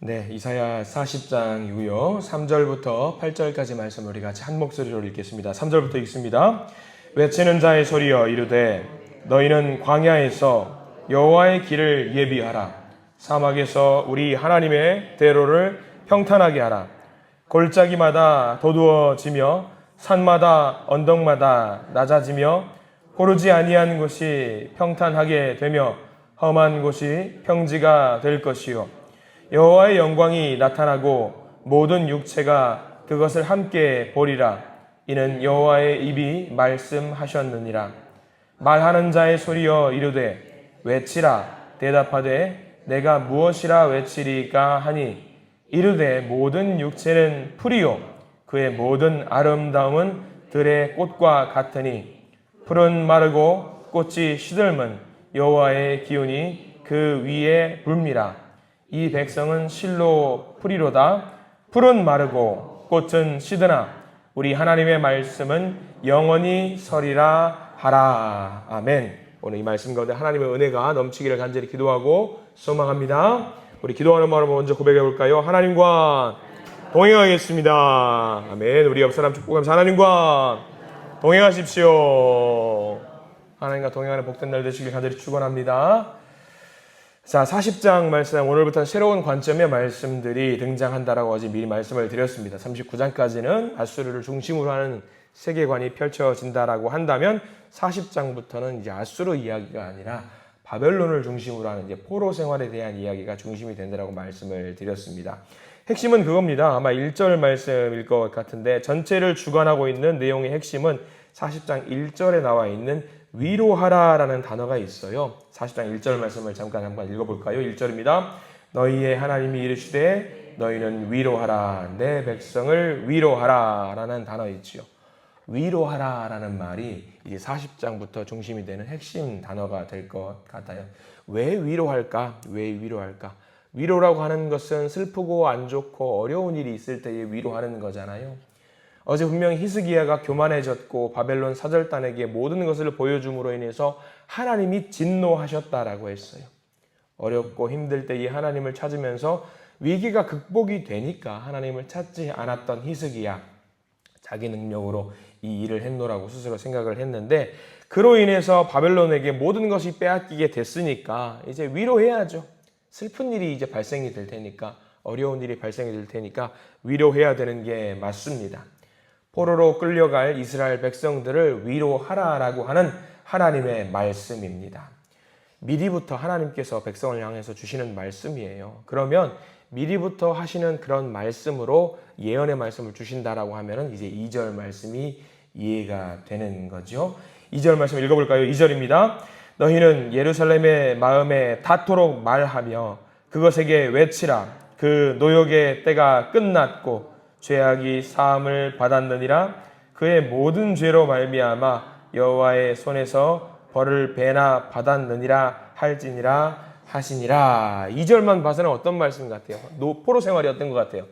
네, 이사야 40장이고요. 3절부터 8절까지 말씀 우리 같이 한 목소리로 읽겠습니다. 3절부터 읽습니다. 외치는 자의 소리여 이르되 너희는 광야에서 여호와의 길을 예비하라. 사막에서 우리 하나님의 대로를 평탄하게 하라. 골짜기마다 도두어지며 산마다 언덕마다 낮아지며 고르지 아니한 곳이 평탄하게 되며 험한 곳이 평지가 될 것이요 여호와의 영광이 나타나고 모든 육체가 그것을 함께 보리라. 이는 여호와의 입이 말씀하셨느니라. 말하는 자의 소리여 이르되 외치라. 대답하되 내가 무엇이라 외치리까 하니 이르되 모든 육체는 풀이요 그의 모든 아름다움은 들의 꽃과 같으니 풀은 마르고 꽃이 시들면 여호와의 기운이 그 위에 불미라. 이 백성은 실로 풀이로다. 풀은 마르고 꽃은 시드나 우리 하나님의 말씀은 영원히 서리라 하라. 아멘. 오늘 이 말씀 가운데 하나님의 은혜가 넘치기를 간절히 기도하고 소망합니다. 우리 기도하는 마음으로 먼저 고백해 볼까요? 하나님과 동행하겠습니다. 아멘. 우리 옆 사람 축복하면서 하나님과 동행하십시오. 하나님과 동행하는 복된 날 되시길 간절히 축원합니다. 자, 40장 말씀, 오늘부터 새로운 관점의 말씀들이 등장한다라고 어제 미리 말씀을 드렸습니다. 39장까지는 아수르를 중심으로 하는 세계관이 펼쳐진다라고 한다면 40장부터는 이제 아수르 이야기가 아니라 바벨론을 중심으로 하는 이제 포로 생활에 대한 이야기가 중심이 된다라고 말씀을 드렸습니다. 핵심은 그겁니다. 아마 1절 말씀일 것 같은데 전체를 주관하고 있는 내용의 핵심은 40장 1절에 나와 있는 위로하라라는 단어가 있어요. 40장 1절 말씀을 잠깐 읽어볼까요? 1절입니다. 너희의 하나님이 이르시되 너희는 위로하라. 내 백성을 위로하라 라는 단어 있지요. 위로하라 라는 말이 이제 40장부터 중심이 되는 핵심 단어가 될 것 같아요. 왜 위로할까? 왜 위로할까? 위로라고 하는 것은 슬프고 안 좋고 어려운 일이 있을 때에 위로하는 거잖아요. 어제 분명히 히스기야가 교만해졌고 바벨론 사절단에게 모든 것을 보여줌으로 인해서 하나님이 진노하셨다라고 했어요. 어렵고 힘들 때 이 하나님을 찾으면서 위기가 극복이 되니까 하나님을 찾지 않았던 히스기야, 자기 능력으로 이 일을 했노라고 스스로 생각을 했는데 그로 인해서 바벨론에게 모든 것이 빼앗기게 됐으니까 이제 위로해야죠. 슬픈 일이 이제 발생이 될 테니까, 어려운 일이 발생이 될 테니까 위로해야 되는 게 맞습니다. 포로로 끌려갈 이스라엘 백성들을 위로하라라고 하는 하나님의 말씀입니다. 미리부터 하나님께서 백성을 향해서 주시는 말씀이에요. 그러면 미리부터 하시는 그런 말씀으로 예언의 말씀을 주신다라고 하면은 이제 2절 말씀이 이해가 되는 거죠. 2절 말씀 읽어볼까요? 2절입니다. 너희는 예루살렘의 마음에 닿도록 말하며 그것에게 외치라. 그 노역의 때가 끝났고 죄악이 사함을 받았느니라. 그의 모든 죄로 말미암아 여호와의 손에서 벌을 배나 받았느니라 할지니라 하시니라. 2절만 봐서는 어떤 말씀 같아요? 포로 생활이 어떤 것 같아요?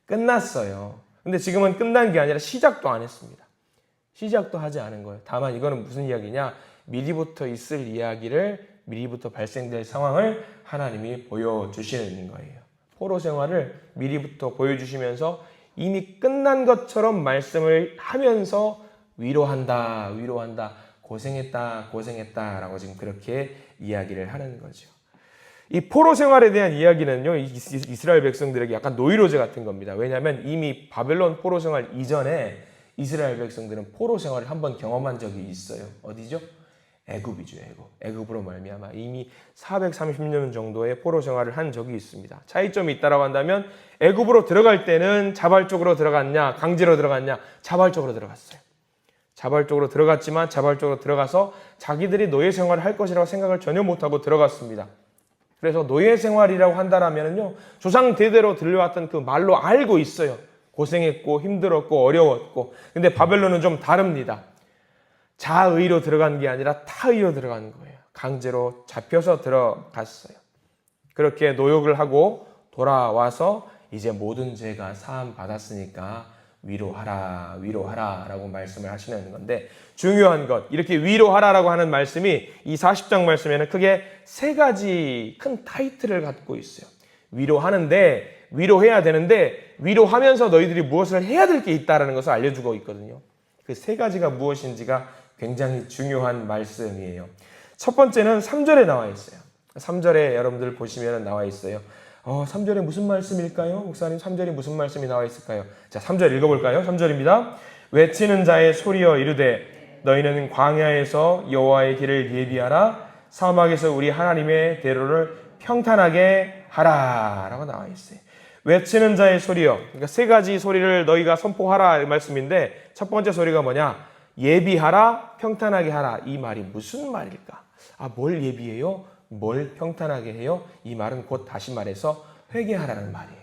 끝났어요. 근데 지금은 끝난 게 아니라 시작도 안 했습니다. 시작도 하지 않은 거예요. 다만 이거는 무슨 이야기냐? 미리부터 있을 이야기를, 미리부터 발생될 상황을 하나님이 보여주시는 거예요. 포로 생활을 미리부터 보여주시면서 이미 끝난 것처럼 말씀을 하면서 위로한다, 고생했다 라고 지금 그렇게 이야기를 하는 거죠. 이 포로 생활에 대한 이야기는요, 이스라엘 백성들에게 약간 노이로제 같은 겁니다. 왜냐하면 이미 바벨론 포로 생활 이전에 이스라엘 백성들은 포로 생활을 한번 경험한 적이 있어요. 어디죠? 애굽이죠. 애굽으로 말미암아 이미 430년 정도의 포로 생활을 한 적이 있습니다. 차이점이 있다라고 한다면 애굽으로 들어갈 때는 자발적으로 들어갔냐, 강제로 들어갔냐? 자발적으로 들어갔어요. 자발적으로 들어갔지만 자발적으로 들어가서 자기들이 노예 생활을 할 것이라고 생각을 전혀 못하고 들어갔습니다. 그래서 노예 생활이라고 한다라면요, 조상 대대로 들려왔던 그 말로 알고 있어요. 고생했고 힘들었고 어려웠고. 근데 바벨론은 좀 다릅니다. 자의로 들어간 게 아니라 타의로 들어간 거예요. 강제로 잡혀서 들어갔어요. 그렇게 노역을 하고 돌아와서 이제 모든 죄가 사함 받았으니까 위로하라 라고 말씀을 하시는 건데, 중요한 것, 이렇게 위로하라라고 하는 말씀이 이 40장 말씀에는 크게 세 가지 큰 타이틀을 갖고 있어요. 위로하는데 위로해야 되는데 위로하면서 너희들이 무엇을 해야 될 게 있다는 것을 알려주고 있거든요. 그 세 가지가 무엇인지가 굉장히 중요한 말씀이에요. 첫 번째는 3절에 나와 있어요. 3절에 여러분들 보시면 나와 있어요. 3절에 무슨 말씀일까요? 목사님 3절에 무슨 말씀이 나와 있을까요? 자, 3절 읽어볼까요? 3절입니다. 외치는 자의 소리여 이르되 너희는 광야에서 여호와의 길을 예비하라. 사막에서 우리 하나님의 대로를 평탄하게 하라 라고 나와 있어요. 외치는 자의 소리요. 그러니까 세 가지 소리를 너희가 선포하라 이 말씀인데 첫 번째 소리가 뭐냐? 예비하라, 평탄하게 하라. 이 말이 무슨 말일까? 뭘 예비해요? 뭘 평탄하게 해요? 이 말은 곧 다시 말해서 회개하라는 말이에요.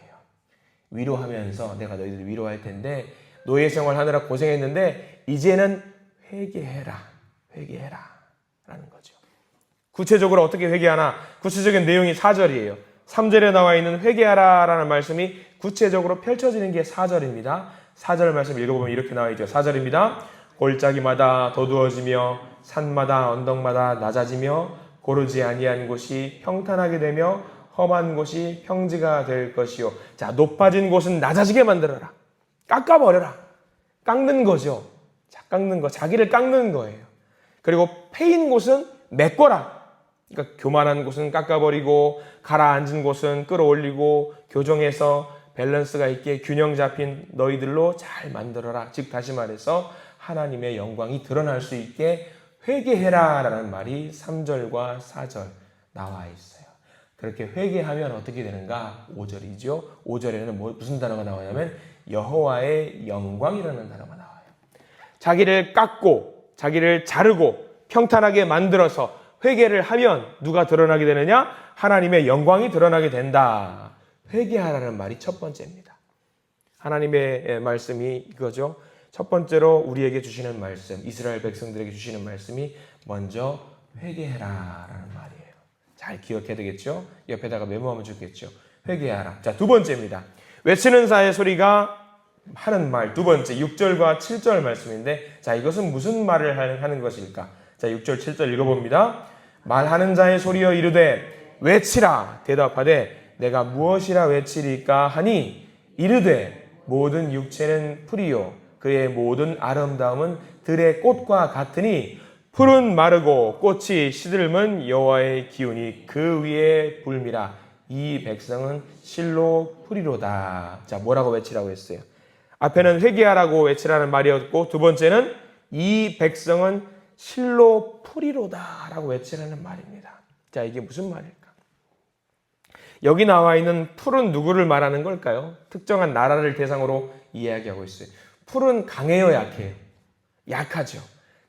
위로하면서 내가 너희들 위로할 텐데 노예 생활 하느라 고생했는데 이제는 회개해라. 회개해라 라는 거죠. 구체적으로 어떻게 회개하나? 구체적인 내용이 4절이에요. 3절에 나와 있는 회개하라 라는 말씀이 구체적으로 펼쳐지는 게 4절입니다. 4절 말씀 읽어보면 이렇게 나와 있죠. 4절입니다. 골짜기마다 더두어지며 산마다 언덕마다 낮아지며 고르지 아니한 곳이 평탄하게 되며 험한 곳이 평지가 될 것이요. 자, 높아진 곳은 낮아지게 만들어라. 깎아버려라. 깎는 거죠. 자, 깎는 거. 자기를 깎는 거예요. 그리고 패인 곳은 메꿔라. 그러니까 교만한 곳은 깎아버리고 가라앉은 곳은 끌어올리고 교정해서 밸런스가 있게 균형 잡힌 너희들로 잘 만들어라. 즉 다시 말해서 하나님의 영광이 드러날 수 있게 회개해라 라는 말이 3절과 4절 나와 있어요. 그렇게 회개하면 어떻게 되는가? 5절이죠. 5절에는 무슨 단어가 나오냐면 여호와의 영광이라는 단어가 나와요. 자기를 깎고 자기를 자르고 평탄하게 만들어서 회개를 하면 누가 드러나게 되느냐? 하나님의 영광이 드러나게 된다. 회개하라는 말이 첫 번째입니다. 하나님의 말씀이 이거죠. 첫 번째로 우리에게 주시는 말씀, 이스라엘 백성들에게 주시는 말씀이 먼저 회개해라라는 말이에요. 잘 기억해야 되겠죠? 옆에다가 메모하면 좋겠죠. 회개하라. 자, 두 번째입니다. 외치는 자의 소리가 하는 말. 두 번째 6절과 7절 말씀인데 자, 이것은 무슨 말을 하는 것일까? 자, 6절 7절 읽어봅니다. 말하는 자의 소리여 이르되 외치라. 대답하되 내가 무엇이라 외치리까 하니 이르되 모든 육체는 풀이요 그의 모든 아름다움은 들의 꽃과 같으니 풀은 마르고 꽃이 시들면 여호와의 기운이 그 위에 불미라. 이 백성은 실로 풀이로다. 자, 뭐라고 외치라고 했어요? 앞에는 회개하라고 외치라는 말이었고 두 번째는 이 백성은 실로 풀이로다 라고 외치라는 말입니다. 자, 이게 무슨 말일까? 여기 나와 있는 풀은 누구를 말하는 걸까요? 특정한 나라를 대상으로 이야기하고 있어요. 풀은 강해요, 약해요? 약하죠.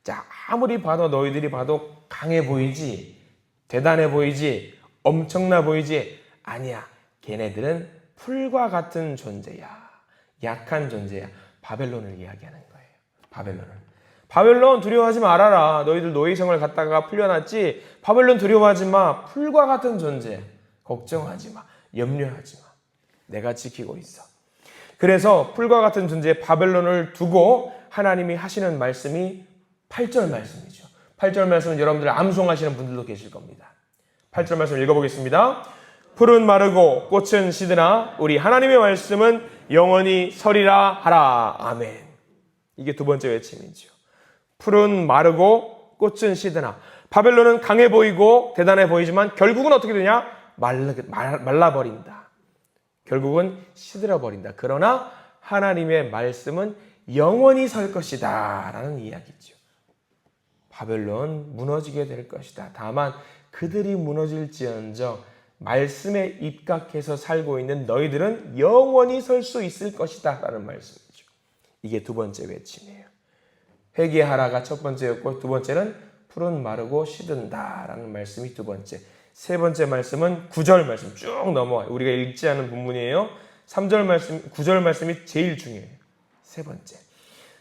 자, 아무리 봐도 너희들이 봐도 강해 보이지, 대단해 보이지, 엄청나 보이지, 아니야. 걔네들은 풀과 같은 존재야. 약한 존재야. 바벨론을 이야기하는 거예요. 바벨론 두려워하지 말아라. 너희들 노예생활 갔다가 풀려났지. 바벨론 두려워하지 마. 풀과 같은 존재. 걱정하지 마. 염려하지 마. 내가 지키고 있어. 그래서 풀과 같은 존재 바벨론을 두고 하나님이 하시는 말씀이 8절 말씀이죠. 8절 말씀은 여러분들 암송하시는 분들도 계실 겁니다. 8절 말씀 읽어보겠습니다. 풀은 마르고 꽃은 시드나 우리 하나님의 말씀은 영원히 서리라 하라. 아멘. 이게 두 번째 외침이죠. 풀은 마르고 꽃은 시드나. 바벨론은 강해 보이고 대단해 보이지만 결국은 어떻게 되냐? 말라버린다. 결국은 시들어버린다. 그러나 하나님의 말씀은 영원히 설 것이다 라는 이야기죠. 바벨론 무너지게 될 것이다. 다만 그들이 무너질지언정 말씀에 입각해서 살고 있는 너희들은 영원히 설 수 있을 것이다 라는 말씀이죠. 이게 두 번째 외침이에요. 회개하라가 첫 번째였고 두 번째는 풀은 마르고 시든다 라는 말씀이 두 번째. 세 번째 말씀은 9절 말씀 쭉 넘어와요. 우리가 읽지 않은 본문이에요. 3절 말씀, 9절 말씀이 제일 중요해요. 세 번째.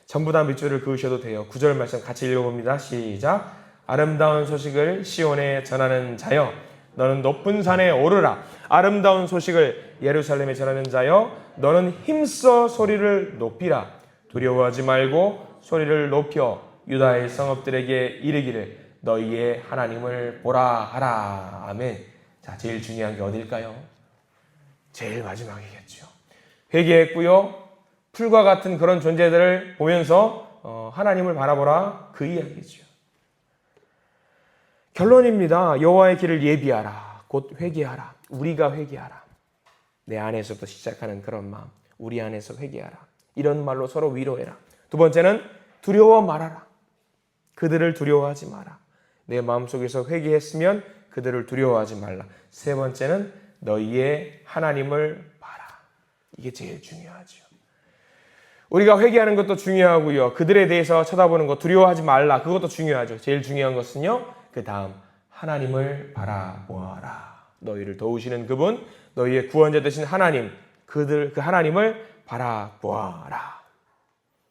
전부 다 밑줄을 그으셔도 돼요. 9절 말씀 같이 읽어봅니다. 시작. 아름다운 소식을 시온에 전하는 자여 너는 높은 산에 오르라. 아름다운 소식을 예루살렘에 전하는 자여 너는 힘써 소리를 높이라. 두려워하지 말고 소리를 높여 유다의 성읍들에게 이르기를 너희의 하나님을 보라 하라. 아멘. 자, 제일 중요한 게 어딜까요? 제일 마지막이겠죠. 회개했고요. 풀과 같은 그런 존재들을 보면서 하나님을 바라보라, 그 이야기죠. 결론입니다. 여호와의 길을 예비하라. 곧 회개하라. 우리가 회개하라. 내 안에서부터 시작하는 그런 마음. 우리 안에서 회개하라. 이런 말로 서로 위로해라. 두 번째는 두려워 말아라. 그들을 두려워하지 마라. 내 마음속에서 회개했으면 그들을 두려워하지 말라. 세 번째는 너희의 하나님을 봐라. 이게 제일 중요하죠. 우리가 회개하는 것도 중요하고요. 그들에 대해서 쳐다보는 것 두려워하지 말라. 그것도 중요하죠. 제일 중요한 것은요. 그 다음 하나님을 바라보아라. 너희를 도우시는 그분, 너희의 구원자 되신 하나님, 그 하나님을 바라보아라.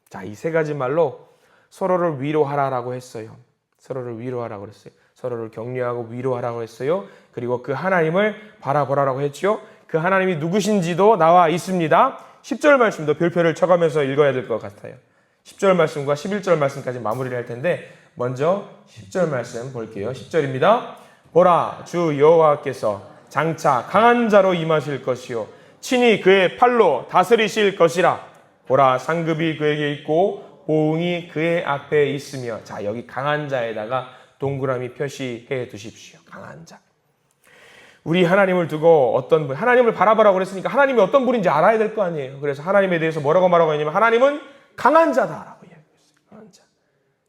자, 이 세 가지 말로 서로를 위로하라라고 했어요. 서로를 위로하라고 했어요. 서로를 격려하고 위로하라고 했어요. 그리고 그 하나님을 바라보라라고 했죠. 그 하나님이 누구신지도 나와 있습니다. 10절 말씀도 별표를 쳐가면서 읽어야 될 것 같아요. 10절 말씀과 11절 말씀까지 마무리를 할 텐데 먼저 10절 말씀 볼게요. 10절입니다. 보라, 주 여호와께서 장차 강한 자로 임하실 것이요 친히 그의 팔로 다스리실 것이라. 보라, 상급이 그에게 있고 보응이 그의 앞에 있으며. 자, 여기 강한 자에다가 동그라미 표시해 두십시오. 강한 자. 우리 하나님을 두고 어떤 분, 하나님을 바라보라고 그랬으니까 하나님이 어떤 분인지 알아야 될 거 아니에요. 그래서 하나님에 대해서 뭐라고 말하고 있냐면 하나님은 강한 자다라고 이야기했어요. 강한 자.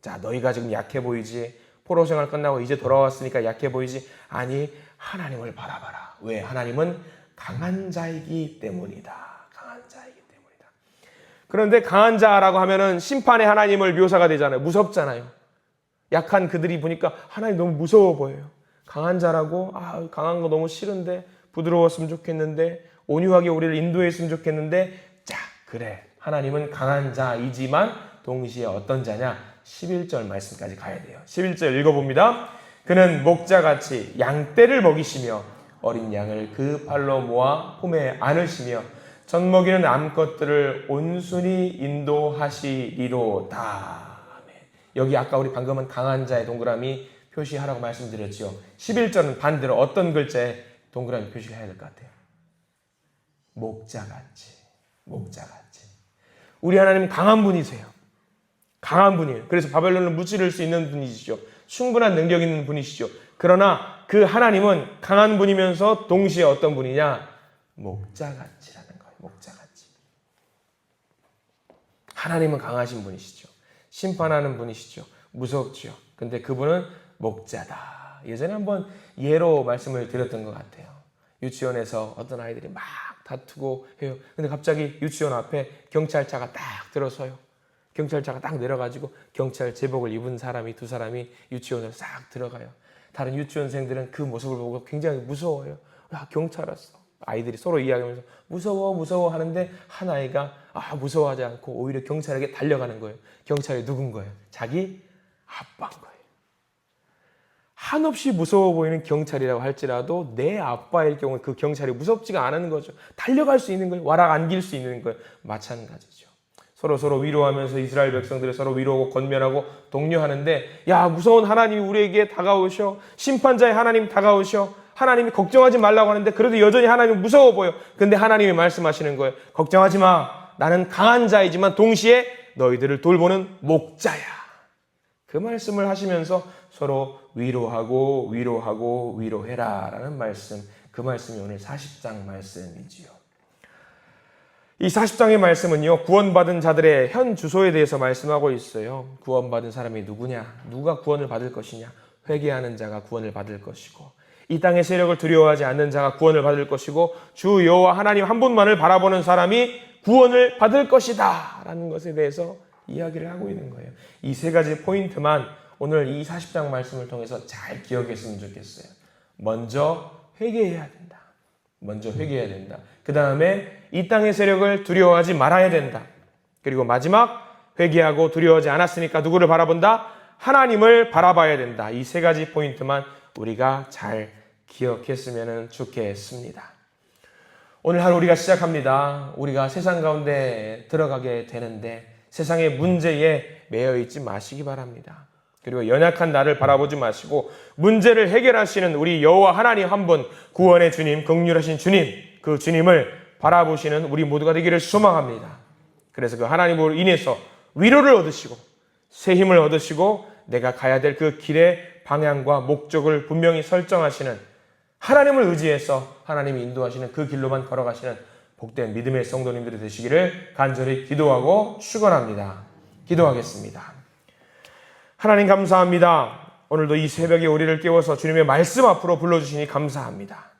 자, 너희가 지금 약해 보이지? 포로 생활 끝나고 이제 돌아왔으니까 약해 보이지? 아니, 하나님을 바라봐라. 왜? 하나님은 강한 자이기 때문이다. 강한 자이기 때문이다. 그런데 강한 자라고 하면은 심판의 하나님을 묘사가 되잖아요. 무섭잖아요. 약한 그들이 보니까 하나님 너무 무서워 보여요. 강한 자라고, 강한 거 너무 싫은데, 부드러웠으면 좋겠는데, 온유하게 우리를 인도했으면 좋겠는데, 자, 그래. 하나님은 강한 자이지만 동시에 어떤 자냐? 11절 말씀까지 가야 돼요. 11절 읽어봅니다. 그는 목자같이 양떼를 먹이시며 어린 양을 그 팔로 모아 품에 안으시며 젖먹이는 암컷들을 온순히 인도하시리로다. 여기 아까 우리 방금은 강한 자의 동그라미 표시하라고 말씀드렸죠. 11절은 반대로 어떤 글자에 동그라미 표시를 해야 될 것 같아요? 목자같이. 목자같이. 우리 하나님 강한 분이세요. 강한 분이에요. 그래서 바벨론을 무찌를 수 있는 분이시죠. 충분한 능력 있는 분이시죠. 그러나 그 하나님은 강한 분이면서 동시에 어떤 분이냐? 목자같이라는 거예요. 목자같이. 하나님은 강하신 분이시죠. 심판하는 분이시죠. 무섭죠. 근데 그분은 목자다. 예전에 한번 예로 말씀을 드렸던 것 같아요. 유치원에서 어떤 아이들이 막 다투고 해요. 근데 갑자기 유치원 앞에 경찰차가 딱 들어서요. 경찰차가 딱 내려가지고 경찰 제복을 입은 사람이 두 사람이 유치원으로 싹 들어가요. 다른 유치원생들은 그 모습을 보고 굉장히 무서워요. 야, 경찰 왔어. 아이들이 서로 이야기하면서 무서워 하는데 한 아이가 무서워하지 않고 오히려 경찰에게 달려가는 거예요. 경찰이 누군 거예요? 자기 아빠인 거예요. 한없이 무서워 보이는 경찰이라고 할지라도 내 아빠일 경우 그 경찰이 무섭지가 않은 거죠. 달려갈 수 있는 거예요. 와락 안길 수 있는 거예요. 마찬가지죠. 서로 위로하면서 이스라엘 백성들을 서로 위로하고 권면하고 독려하는데, 야, 무서운 하나님이 우리에게 다가오셔. 심판자의 하나님 다가오셔. 하나님이 걱정하지 말라고 하는데 그래도 여전히 하나님은 무서워 보여. 근데 하나님이 말씀하시는 거예요. 걱정하지 마. 나는 강한 자이지만 동시에 너희들을 돌보는 목자야. 그 말씀을 하시면서 서로 위로하고 위로해라 라는 말씀. 그 말씀이 오늘 40장 말씀이지요. 이 40장의 말씀은요, 구원받은 자들의 현 주소에 대해서 말씀하고 있어요. 구원받은 사람이 누구냐? 누가 구원을 받을 것이냐? 회개하는 자가 구원을 받을 것이고, 이 땅의 세력을 두려워하지 않는 자가 구원을 받을 것이고, 주 여호와 하나님 한 분만을 바라보는 사람이 구원을 받을 것이다 라는 것에 대해서 이야기를 하고 있는 거예요. 이 세 가지 포인트만 오늘 이 40장 말씀을 통해서 잘 기억했으면 좋겠어요. 먼저 회개해야 된다. 먼저 회개해야 된다. 그 다음에 이 땅의 세력을 두려워하지 말아야 된다. 그리고 마지막, 회개하고 두려워하지 않았으니까 누구를 바라본다? 하나님을 바라봐야 된다. 이 세 가지 포인트만 우리가 잘 기억했으면 좋겠습니다. 오늘 하루 우리가 시작합니다. 우리가 세상 가운데 들어가게 되는데 세상의 문제에 매여 있지 마시기 바랍니다. 그리고 연약한 나를 바라보지 마시고 문제를 해결하시는 우리 여호와 하나님 한 분, 구원의 주님, 긍휼하신 주님, 그 주님을 바라보시는 우리 모두가 되기를 소망합니다. 그래서 그 하나님으로 인해서 위로를 얻으시고 새 힘을 얻으시고 내가 가야 될 그 길의 방향과 목적을 분명히 설정하시는, 하나님을 의지해서 하나님이 인도하시는 그 길로만 걸어가시는 복된 믿음의 성도님들이 되시기를 간절히 기도하고 축원합니다. 기도하겠습니다. 하나님 감사합니다. 오늘도 이 새벽에 우리를 깨워서 주님의 말씀 앞으로 불러주시니 감사합니다.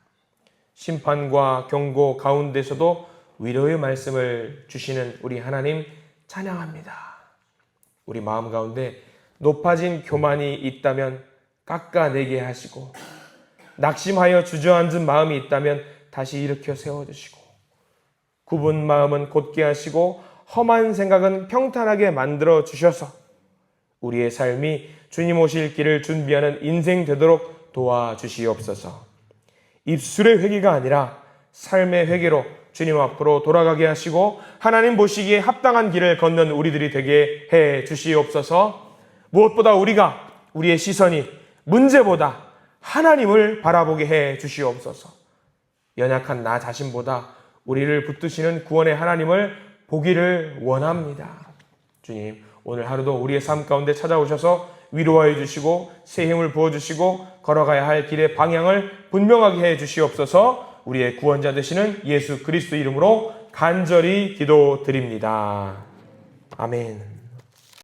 심판과 경고 가운데서도 위로의 말씀을 주시는 우리 하나님 찬양합니다. 우리 마음 가운데 높아진 교만이 있다면 깎아내게 하시고, 낙심하여 주저앉은 마음이 있다면 다시 일으켜 세워주시고, 굽은 마음은 곧게 하시고 험한 생각은 평탄하게 만들어 주셔서 우리의 삶이 주님 오실 길을 준비하는 인생 되도록 도와주시옵소서. 입술의 회개가 아니라 삶의 회개로 주님 앞으로 돌아가게 하시고 하나님 보시기에 합당한 길을 걷는 우리들이 되게 해 주시옵소서. 무엇보다 우리의 시선이 문제보다 하나님을 바라보게 해 주시옵소서. 연약한 나 자신보다 우리를 붙드시는 구원의 하나님을 보기를 원합니다. 주님, 오늘 하루도 우리의 삶 가운데 찾아오셔서 위로하여 주시고 새 힘을 부어주시고 걸어가야 할 길의 방향을 분명하게 해 주시옵소서. 우리의 구원자 되시는 예수 그리스도 이름으로 간절히 기도드립니다. 아멘.